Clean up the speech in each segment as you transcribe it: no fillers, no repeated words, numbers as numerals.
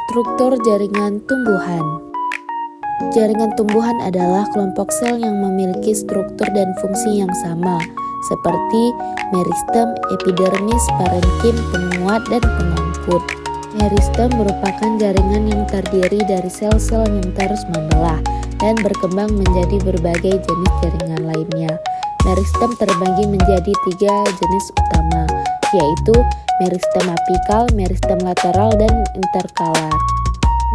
Struktur jaringan tumbuhan. Jaringan tumbuhan adalah kelompok sel yang memiliki struktur dan fungsi yang sama, seperti meristem, epidermis, parenkim, penguat, dan pengangkut. Meristem merupakan jaringan yang terdiri dari sel-sel yang terus membelah dan berkembang menjadi berbagai jenis jaringan lainnya. Meristem terbagi menjadi 3 jenis utama, yaitu meristem apikal, meristem lateral, dan interkalar.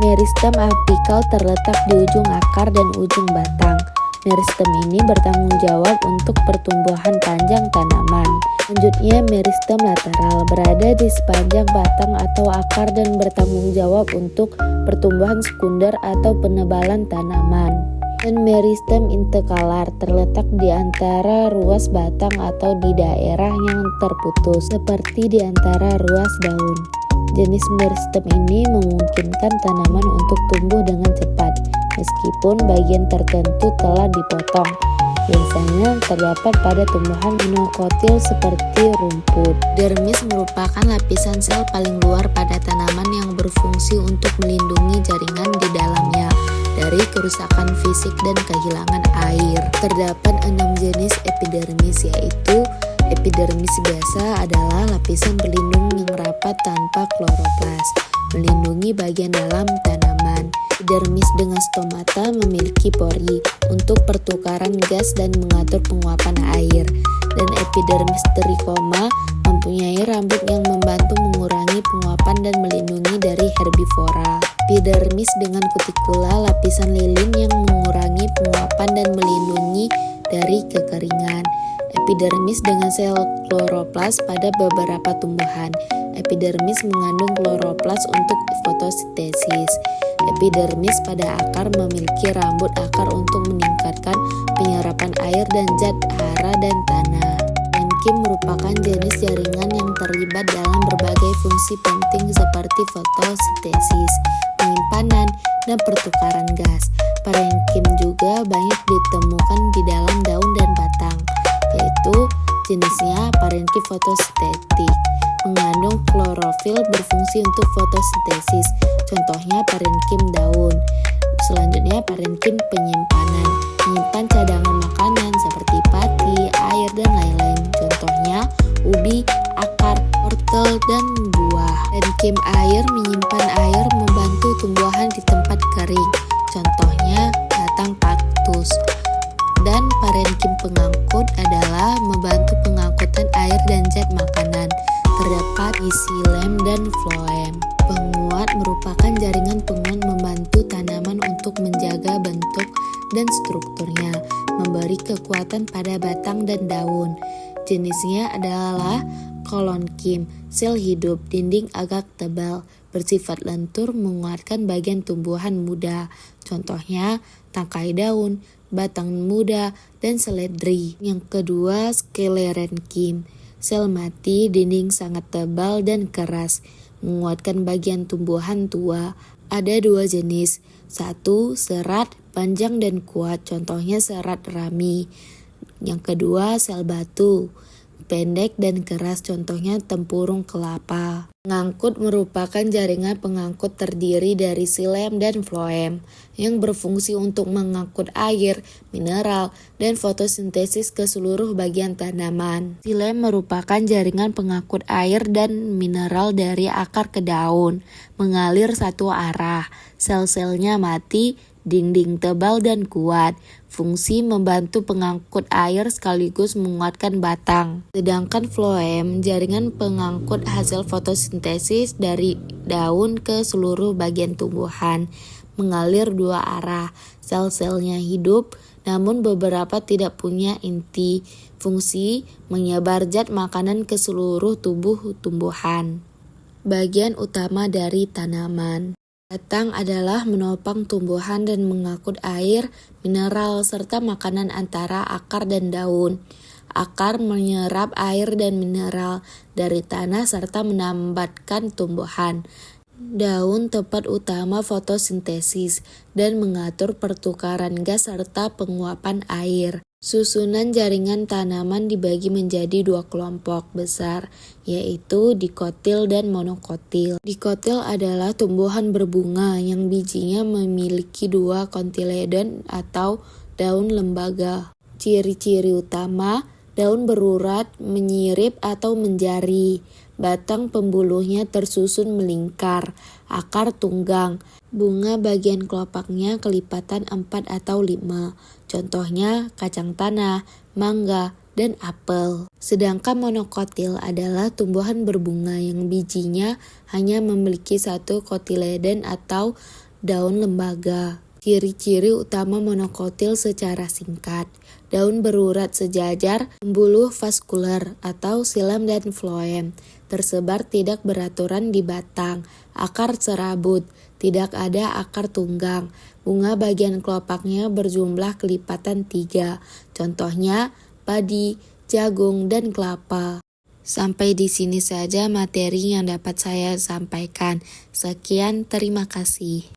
Meristem apikal terletak di ujung akar dan ujung batang. Meristem ini bertanggung jawab untuk pertumbuhan panjang tanaman. Selanjutnya, meristem lateral berada di sepanjang batang atau akar dan bertanggung jawab untuk pertumbuhan sekunder atau penebalan tanaman. Dan meristem interkalar terletak di antara ruas batang atau di daerah yang terputus, seperti di antara ruas daun. Jenis meristem ini memungkinkan tanaman untuk tumbuh dengan cepat, meskipun bagian tertentu telah dipotong. Biasanya terdapat pada tumbuhan monokotil seperti rumput. Dermis merupakan lapisan sel paling luar pada tanaman yang berfungsi untuk melindungi jaringan di dalamnya dari kerusakan fisik dan kehilangan air. Terdapat 6 jenis epidermis, yaitu epidermis biasa adalah lapisan pelindung yang rapat tanpa kloroplas, melindungi bagian dalam tanaman. Epidermis dengan stomata memiliki pori untuk pertukaran gas dan mengatur penguapan air. Dan epidermis trikoma mempunyai rambut yang membantu mengurangi penguapan dan melindungi dari herbivora. Epidermis dengan kutikula, lapisan lilin yang mengurangi penguapan dan melindungi dari kekeringan. Epidermis dengan sel kloroplas pada beberapa tumbuhan. Epidermis mengandung kloroplas untuk fotosintesis. Epidermis pada akar memiliki rambut akar untuk meningkatkan penyerapan air dan zat hara dan tanah. Parenkim merupakan jenis jaringan yang terlibat dalam berbagai fungsi penting seperti fotosintesis, penyimpanan, dan pertukaran gas. Parenkim juga banyak ditemukan di dalam daun dan batang, yaitu jenisnya parenkim fotosintetik, mengandung klorofil berfungsi untuk fotosintesis, contohnya parenkim daun. Selanjutnya parenkim penyimpanan, menyimpan cadangan makanan seperti pati, air, dan lain-lain, contohnya ubi, akar, wortel, dan buah. Parenkim air menyimpan air membantu tumbuhan di tempat kering, contohnya batang kaktus. Dan parenkim pengangkut adalah membantu pengangkutan air dan zat makanan, terdapat di xilem dan floem. Penguat merupakan jaringan penguat membantu tanaman untuk menjaga bentuk dan strukturnya, memberi kekuatan pada batang dan daun. Jenisnya adalah kolonkim, sel hidup, dinding agak tebal, bersifat lentur, menguatkan bagian tumbuhan muda, contohnya tangkai daun, batang muda, dan seledri. Yang kedua, sklerenkim, sel mati, dinding sangat tebal dan keras, menguatkan bagian tumbuhan tua. Ada 2 jenis, 1 serat, panjang dan kuat, contohnya serat rami. Yang kedua, sel batu, pendek dan keras, contohnya tempurung kelapa. Pengangkut merupakan jaringan pengangkut terdiri dari xilem dan floem yang berfungsi untuk mengangkut air, mineral, dan fotosintesis ke seluruh bagian tanaman. Xilem merupakan jaringan pengangkut air dan mineral dari akar ke daun, mengalir satu arah. Sel-selnya mati, dinding tebal dan kuat, fungsi membantu pengangkut air sekaligus menguatkan batang. Sedangkan floem, jaringan pengangkut hasil fotosintesis dari daun ke seluruh bagian tumbuhan, mengalir 2 arah. Sel-selnya hidup, namun beberapa tidak punya inti, fungsi menyebar zat makanan ke seluruh tubuh tumbuhan. Bagian utama dari tanaman. Batang adalah menopang tumbuhan dan mengangkut air, mineral, serta makanan antara akar dan daun. Akar menyerap air dan mineral dari tanah serta menambatkan tumbuhan. Daun tempat utama fotosintesis dan mengatur pertukaran gas serta penguapan air. Susunan jaringan tanaman dibagi menjadi dua kelompok besar, yaitu dikotil dan monokotil. Dikotil adalah tumbuhan berbunga yang bijinya memiliki dua kotiledon atau daun lembaga. Ciri-ciri utama: daun berurat, menyirip atau menjari, batang pembuluhnya tersusun melingkar, akar tunggang, bunga bagian kelopaknya kelipatan 4 atau 5. Contohnya kacang tanah, mangga, dan apel. Sedangkan monokotil adalah tumbuhan berbunga yang bijinya hanya memiliki satu kotiledon atau daun lembaga. Ciri-ciri utama monokotil secara singkat: daun berurat sejajar, pembuluh vaskular atau silam dan floem, tersebar tidak beraturan di batang, akar serabut, tidak ada akar tunggang, bunga bagian kelopaknya berjumlah kelipatan 3, contohnya padi, jagung, dan kelapa. Sampai di sini saja materi yang dapat saya sampaikan. Sekian, terima kasih.